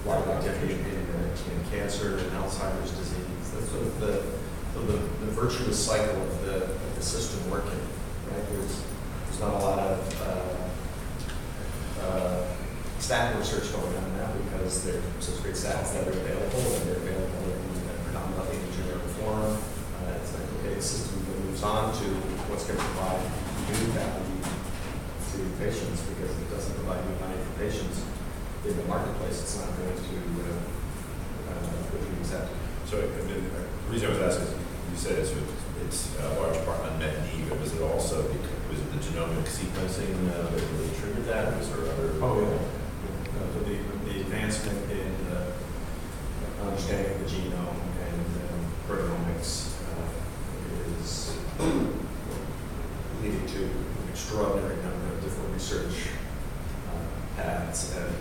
a lot of activity in cancer and Alzheimer's disease. That's sort of the virtuous cycle of the system working, right? There's not a lot of stat research going on now because there's such great stats that are available, and they're available in predominantly in generic form. It's like, okay, the system moves on to what's going to provide new value to patients, because if it doesn't provide new value for patients in the marketplace, it's not going to be accepted. So the reason I was asking is, you said it's a large part unmet need, but was it also was it the genomic sequencing that really triggered that, or was there other? Oh yeah. The advancement in understanding of the genome and proteomics is leading to an extraordinary number of different research paths, and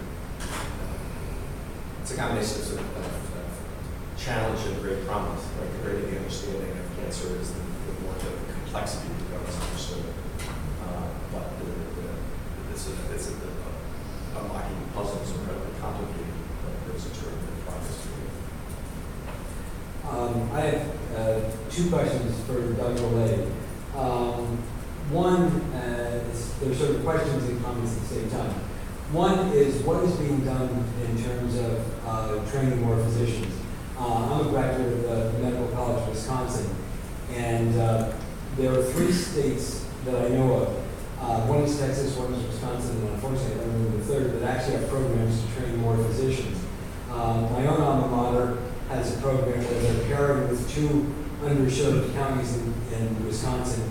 it's a combination of challenge and great promise. Like the greater the understanding of cancer is, the more the complexity becomes understood. But it's unlocking the puzzle is incredibly complicated, but there's a terrific progress to I have two questions for Dr. Olay. One, they're sort of questions and comments at the same time. One is, what is being done in terms of training more physicians? I'm a graduate of the Medical College of Wisconsin, and there are 3 states that I know of. One is Texas, one is Wisconsin, and unfortunately I don't remember the third, that actually have programs to train more physicians. My own alma mater has a program where they're pairing with 2 underserved counties in Wisconsin,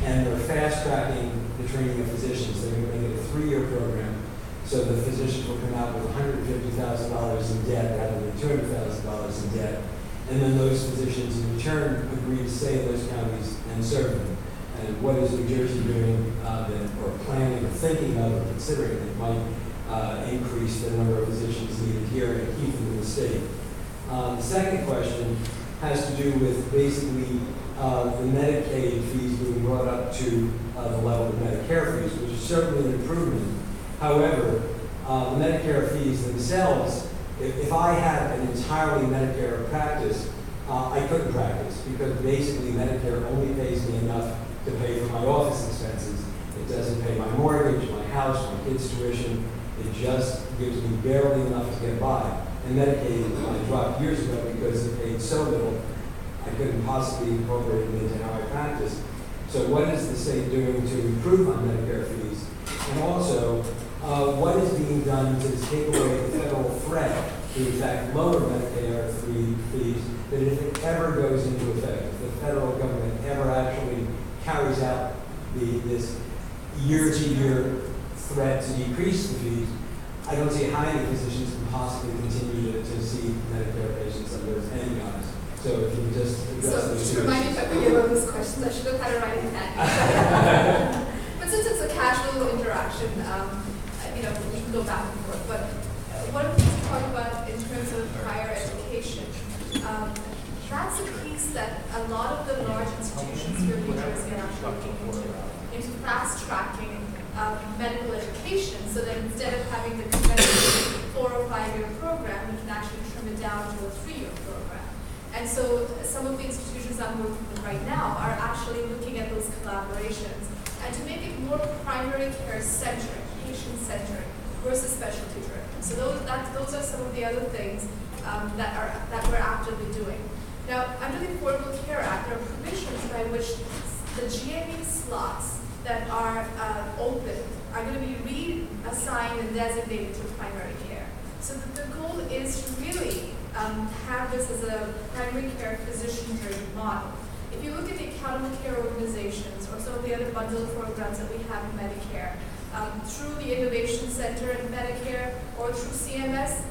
and they're fast-tracking the training of physicians. They're going to make it a 3-year program, so the physicians will come out with $150,000 in debt rather than $200,000 in debt, and then those physicians in return agree to stay in those counties and serve them. And what is New Jersey doing, or planning, or thinking of, or considering that might increase the number of physicians needed here and keep them in the state? The second question has to do with basically the Medicaid fees being brought up to the level of Medicare fees, which is certainly an improvement. However, the Medicare fees themselves, if I had an entirely Medicare practice, I couldn't practice, because basically Medicare only pays me enough to pay for my office expenses. It doesn't pay my mortgage, my house, my kids' tuition. It just gives me barely enough to get by. And Medicaid, I dropped years ago because it paid so little, I couldn't possibly incorporate it into how I practice. So what is the state doing to improve on Medicare fees? And also, what is being done to take away the federal threat to, in fact, lower Medicare fees, that if it ever goes into effect, if the federal government ever actually carries out this year-to-year threat to decrease the fees, I don't see how any physicians can possibly continue to see Medicare patients under any guise. So if you could just address those just two remind me issues. if I forget all these questions, I should have had it right in hand. But since it's a casual interaction, we can go back and forth. But one of the things to talk about in terms of higher education, that's a piece that a lot of the large institutions here in New Jersey are actually looking into fast-tracking medical education, so that instead of having the conventional 4 or 5 year program, we can actually trim it down to a 3-year program. And so some of the institutions I'm working with right now are actually looking at those collaborations and to make it more primary care centric, patient centric versus specialty driven. So those are some of the other things that we're actively doing. Now, under the Affordable Care Act, there are provisions by which the GME slots that are open are going to be reassigned and designated to primary care. So the goal is to really have this as a primary care physician-driven model. If you look at the accountable care organizations or some of the other bundled programs that we have in Medicare, through the Innovation Center in Medicare or through CMS,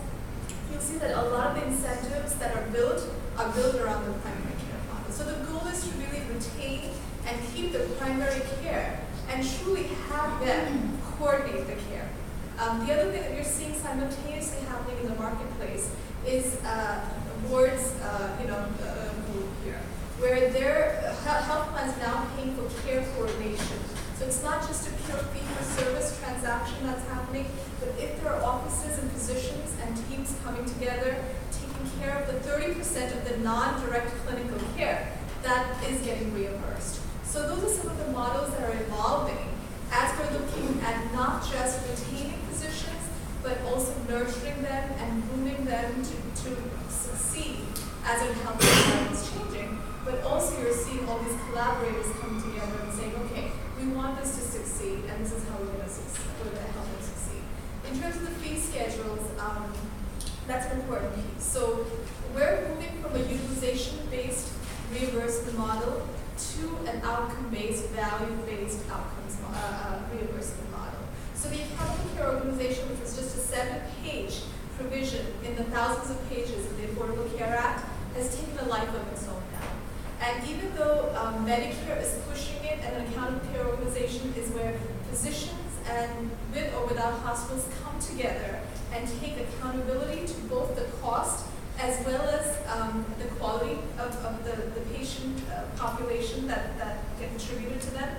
you'll see that a lot of the incentives that are built around the primary care model. So the goal is to really retain and keep the primary care and truly have them coordinate the care. The other thing that you're seeing simultaneously happening in the marketplace is boards, group here, where their health plans now paying for care coordination. So it's not just a pure fee-for-service transaction that's happening, but if there are offices and physicians and and teams coming together, taking care of the 30% of the non-direct clinical care that is getting reimbursed. So those are some of the models that are evolving as we're looking at not just retaining physicians, but also nurturing them and grooming them to succeed as our health environment is changing. But also you're seeing all these collaborators come together and saying, okay, we want this to succeed, and this is how we're going to help them succeed. In terms of the fee schedules, that's an important piece. So we're moving from a utilization-based reimbursement model to an outcome-based, value-based reimbursement model. So the Accountable Care Organization, which was just a 7-page provision in the thousands of pages of the Affordable Care Act, has taken a life of its own now. And even though Medicare is pushing it, and an Accountable Care Organization is where physicians and with or without hospitals come together and take accountability to both the cost as well as the quality of the patient population that get attributed to them,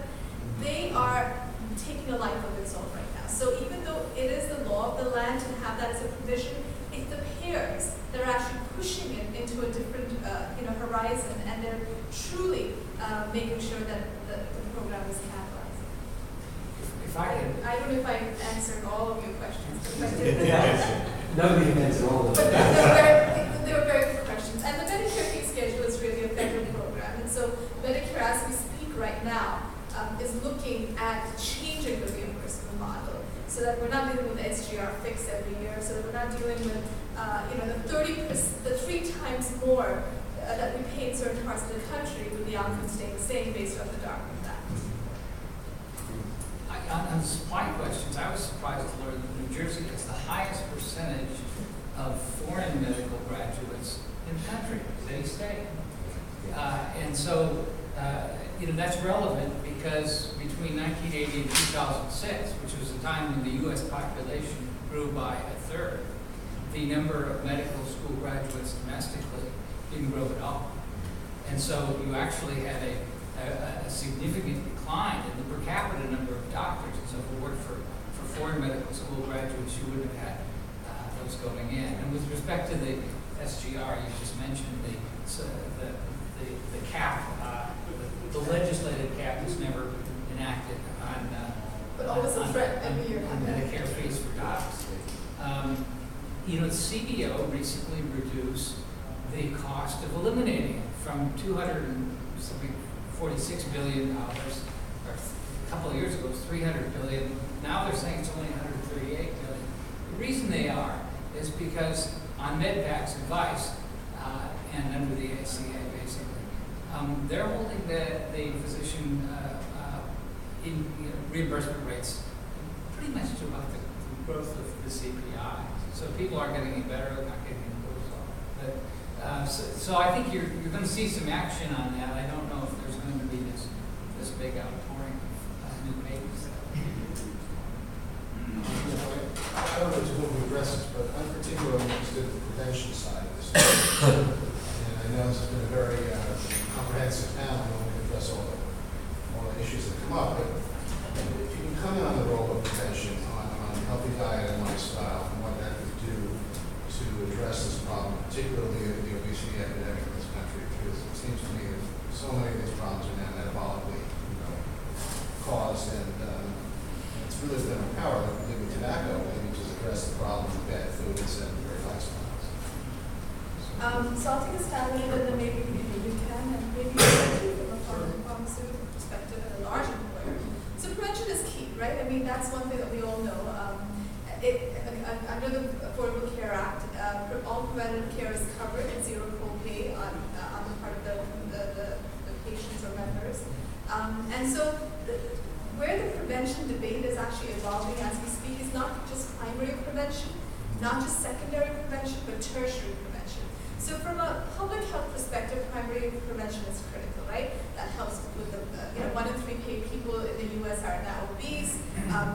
they are taking a life of its own right now. So even though it is the law of the land to have that as a provision, it's the payers that are actually pushing it into a different horizon, and they're truly making sure that the program is capitalized. If I can, I don't know if I answered all of your questions, but if I did. Nobody can answer all of But them. they were very good questions. And the Medicare fee schedule is really a federal program. And so Medicare, as we speak right now, is looking at changing the reimbursement model so that we're not dealing with the SGR fix every year, so that we're not dealing with the 3 times more that we pay in certain parts of the country with the outcome staying the same based on the Dartmouth Act. on supply questions, I was surprised to learn that New Jersey has the highest percentage of foreign medical graduates in the country, they state. And so, that's relevant because between 1980 and 2006, which was a time when the U.S. population grew by 1/3, the number of medical school graduates domestically didn't grow at all. And so you actually had a significant decline in the per capita number of doctors. And so if it worked for foreign medical school graduates, you wouldn't have had those going in. And with respect to the SGR, you just mentioned the cap, the legislative cap was never enacted on But always a threat on every year. Medicare fees for docs. The CBO recently reduced the cost of eliminating it from $246 billion, or a couple of years ago it was $300 billion. Now they're saying it's only $138 billion. The reason they are is because on MedPAC's advice and under the ACA basically, they're holding the physician reimbursement rates pretty much to about the growth of the CPI. So people are getting it better, they're not getting it worse. But so I think you're going to see some action on that. I don't know if there's going to be this big outpouring of new babies. I don't know to whom we address this, but I'm particularly interested in the prevention side of this. And I know this has been a very comprehensive panel, and we can address all the issues that come up. But if you can comment on the role of prevention on healthy diet and lifestyle, and what that could do to address this problem, particularly the obesity epidemic in this country, because it seems to me that so many of these problems are now metabolically caused, and it's really been our power, like we did with tobacco, maybe just address the problem of bad food and sedentary lifestyles. So I'll take a stab at it, and then maybe you can, and maybe from a pharmaceutical perspective and a large employer. So prevention is key, right? I mean, that's one thing that we all know. Under the Affordable Care Act, all preventative care is covered at zero copay on the part of the patients or members. And so where the prevention debate is actually evolving as we speak is not just primary prevention, not just secondary prevention, but tertiary prevention. So from a public health perspective, primary prevention is critical, right? That helps with the, 1 in 3 people in the U.S. are now obese.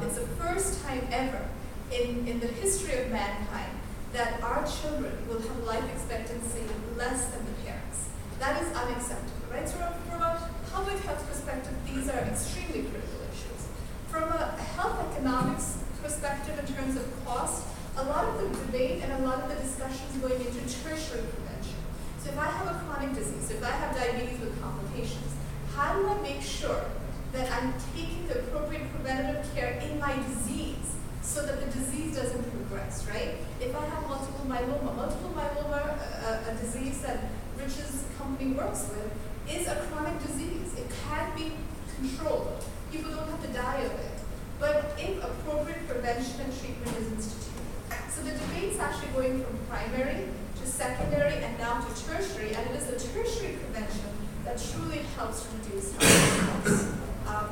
It's the first time ever in the history of mankind that our children will have life expectancy less than the parents. That is unacceptable, right? So from a public health perspective, these are extremely critical issues. From a health economics perspective in terms of cost, a lot of the debate and a lot of the discussions going into tertiary prevention. So if I have a chronic disease, if I have diabetes with complications, how do I make sure that I'm taking the appropriate preventative care in my disease so that the disease doesn't progress, right? If I have multiple myeloma, a disease that Rich's company works with, is a chronic disease. It can be controlled. People don't have to die of it. But if appropriate prevention and treatment is instituted. So the debate's actually going from primary to secondary and now to tertiary, and it is the tertiary prevention that truly helps reduce health costs.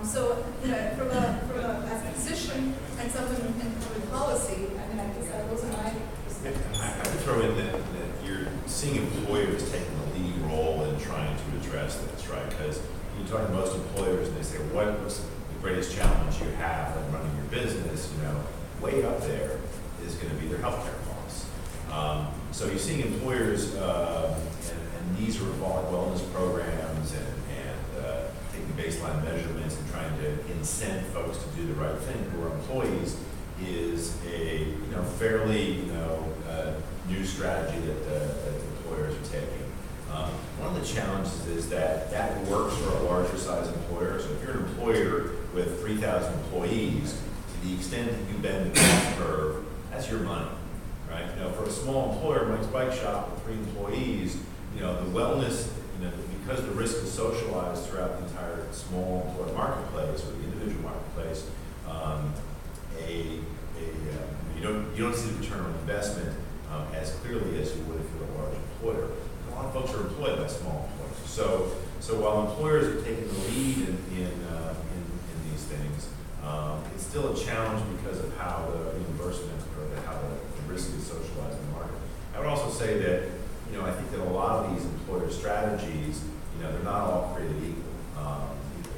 So, as a physician and someone in public policy, I mean, I guess those are my perspectives. I would throw in that you're seeing employers taking the lead role in trying to address this, right? Because you talk to most employers and they say, what's the greatest challenge you have in running your business? Way up there is going to be their healthcare costs. So you're seeing employers, and these are involved wellness programs and taking baseline measurements and trying to incent folks to do the right thing who are employees is a fairly new strategy that employers are taking. One of the challenges is that works for a larger size employer. So if you're an employer with 3,000 employees, to the extent that you bend the cost curve, that's your money, right? For a small employer, Mike's Bike Shop with 3 employees, the wellness, because the risk is socialized throughout the entire small employer marketplace or the individual marketplace, you don't see the return on investment as clearly as you would if you're a large employer. A lot of folks are employed by small employers. So while employers are taking the lead in these things, it's still a challenge because of how the reimbursement or how the risk is socialized in the market. I would also say that I think that a lot of these employer strategies, they're not all created equal.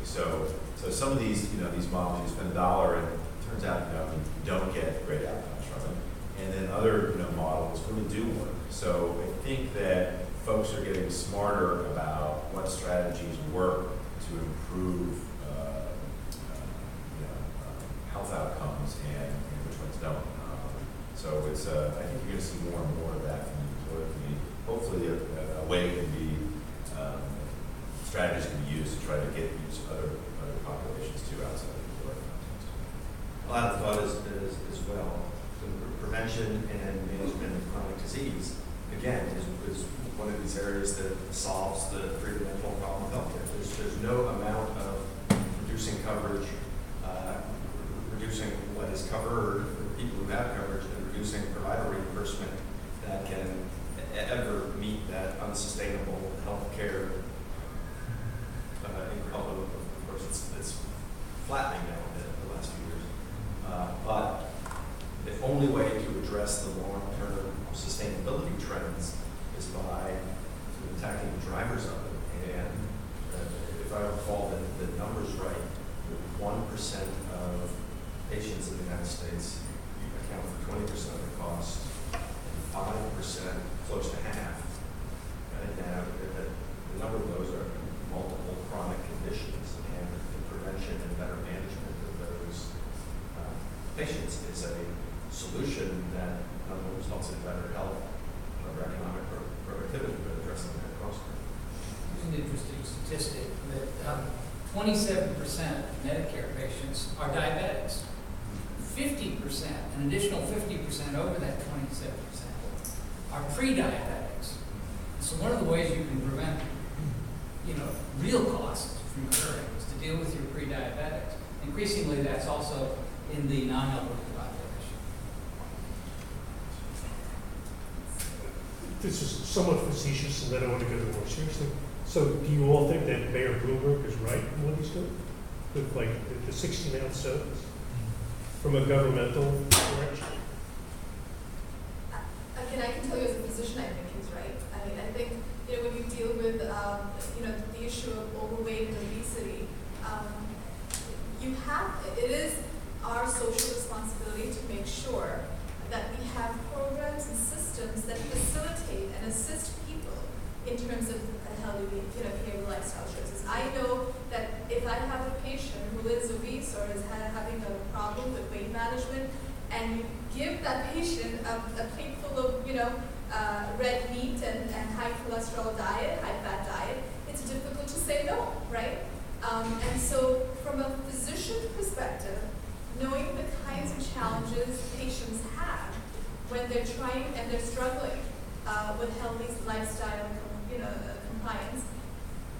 So some of these models, you spend $1 and it turns out you don't get great outcomes from it, and then other models really do work. So I think that folks are getting smarter about what strategies work to improve health outcomes and which ones don't. So it's I think you're going to see more and more of that from the employer community. Hopefully a way can be strategies can be used to try to get other populations too outside of the employer context. A lot of thought is well. The prevention and management of chronic disease, again, is one of these areas that solves the three-dimensional problem of healthcare. There's no amount of reducing coverage, reducing what is covered for people who have coverage, and reducing provider reimbursement that can ever meet that unsustainable healthcare income. Of course, it's flattening now in the last few years. But the only way to address the long-term sustainability trends is by attacking the drivers of it. And if I recall the numbers right, 1% of patients in the United States account for 20% of the cost, and 5%, close to half. And the number of those are multiple chronic conditions, and the prevention and better management of those patients is a solution that not only results in better health or economic productivity, but addressing that cost curve. There's an interesting statistic that 27% of Medicare patients are diabetics. 50%, an additional 50% over that 27% are pre-diabetics. So one of the ways you can prevent, real costs from occurring is to deal with your pre-diabetics. Increasingly, that's also in the non-elderly population. This is somewhat facetious, and then I want to go to more seriously. So do you all think that Mayor Bloomberg is right in what he's doing? With the 16-ounce sodas from a governmental direction? Again, I can tell you as a physician, I think he's right. I mean, I think, when you deal with, the issue of overweight and obesity, it is our social responsibility to make sure that we have programs and systems that facilitate and assist people in terms of a healthy, behavioral lifestyle choices. I know that if I have a patient who is obese or is having a problem with weight management, and you give that patient a plate full of, red meat and high cholesterol diet, high fat diet, it's difficult to say no, right? And so from a physician perspective, knowing the kinds of challenges patients have when they're trying and they're struggling with healthy lifestyle, compliance,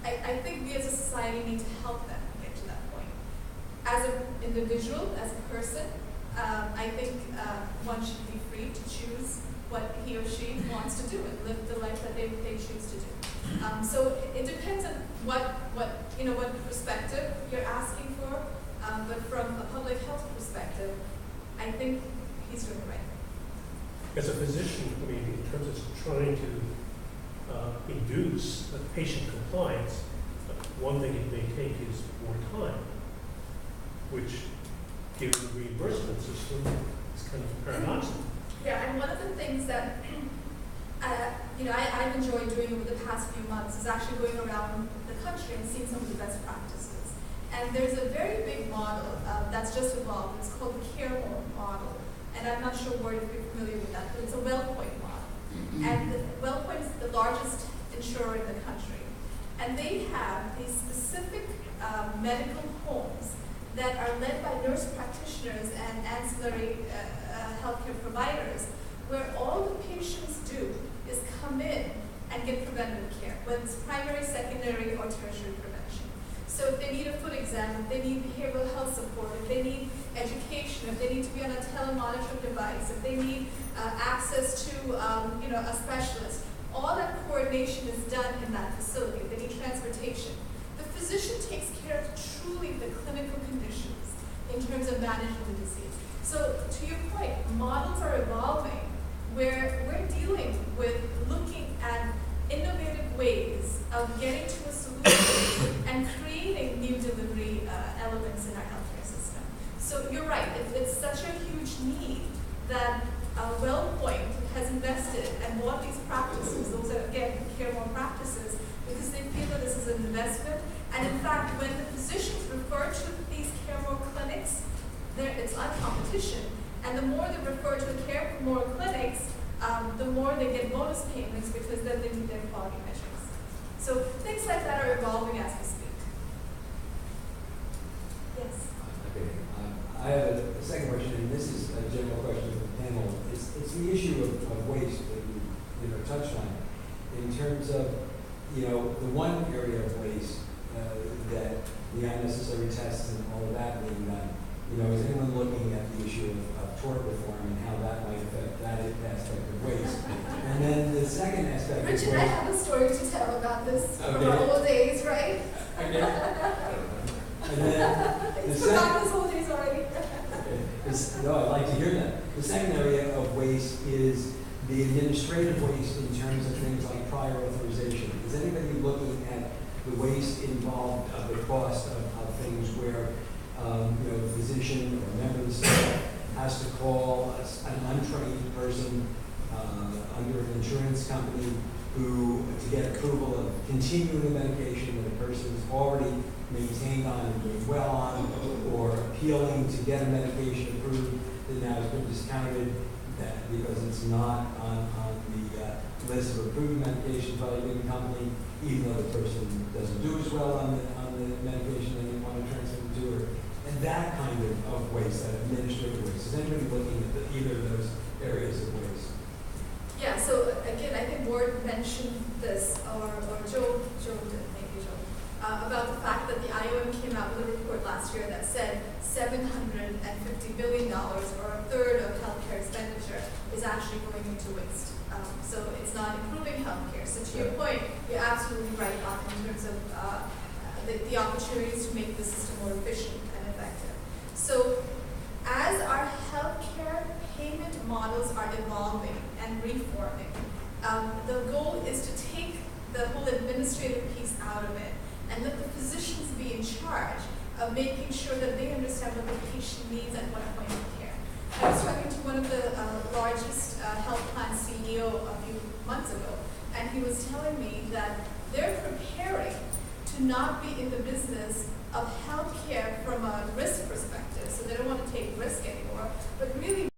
I think we as a society need to help them get to that point. As an individual, as a person, I think one should be free to choose what he or she wants to do and live the life that they choose to do. So it depends on what perspective you're asking for, but from a public health perspective, I think he's doing the right thing. As a physician, I mean, in terms of trying to induce patient compliance, one thing it may take is more time, which, given the reimbursement system, is kind of paradoxical. Yeah, and one of the things that I've enjoyed doing over the past few months is actually going around the country and seeing some of the best practices. And there's a very big model that's just evolved. It's called the care model. And I'm not sure if you're familiar with that, but it's a WellPoint model. And WellPoint is the largest insurer in the country. And they have these specific medical homes that are led by nurse practitioners and ancillary healthcare providers, where all the patients do is come in and get preventative care, whether it's primary, secondary, or tertiary prevention. So if they need a foot exam, if they need behavioral health support, if they need education, if they need to be on a telemonitoring device, if they need access to a specialist, all that coordination is done in that facility. If they need transportation, the physician takes care of truly the clinical conditions in terms of managing the disease. So to your point, models are evolving where we're dealing with looking at innovative ways of getting to a solution and creating new delivery elements in our healthcare system. So you're right, it's such a huge need that WellPoint has invested and bought these practices. Those are, again, care more practices, because they feel that this is an investment. And in fact, when the physicians refer to these care more clinics, it's like competition. And the more they refer to the care more clinics, the more they get bonus payments because then they meet their quality measures. So things like that are evolving as we speak. Yes. Okay. I have a second question, and this is a general question of the panel. It's the issue of waste that you touched on. In terms of, the one area of waste that the unnecessary tests and all of that being done, is anyone looking at the issue of tort reform and how that might affect that aspect of waste? And then the second aspect of waste. Richard, I have a story to tell about this from Okay. our old days, right? Okay. And then the He's forgotten second. his old days already. No, I'd like to hear that. The second area of waste is the administrative waste in terms of things like prior authorization. Is anybody looking at the waste involved, the cost of things where a physician or a member of the staff has to call an untrained person under an insurance company to get approval of continuing a medication that a person is already maintained on and doing well on, or appealing to get a medication approved that now has been discounted because it's not on the list of approved medications by a given company, even though the person doesn't do as well on the medication that you want to transfer them to her. And that kind of waste, that administrative waste. Is anybody looking at either of those areas of waste? Yeah, so again, I think Ward mentioned this, or Joe did, maybe Joe, about the fact that the IOM came out with a report last year that said $750 billion, or a third of healthcare expenditure, is actually going into waste. So it's not improving healthcare. So to your point, you're absolutely right in terms of the opportunities to make the system more efficient and effective. So as our healthcare payment models are evolving and reforming, the goal is to take the whole administrative piece out of it and let the physicians be in charge of making sure that they understand what the patient needs at what point of care. I was talking to one of the largest health plan CEO a few months ago, and he was telling me that they're preparing to not be in the business of healthcare from a risk perspective, so they don't want to take risk anymore, but really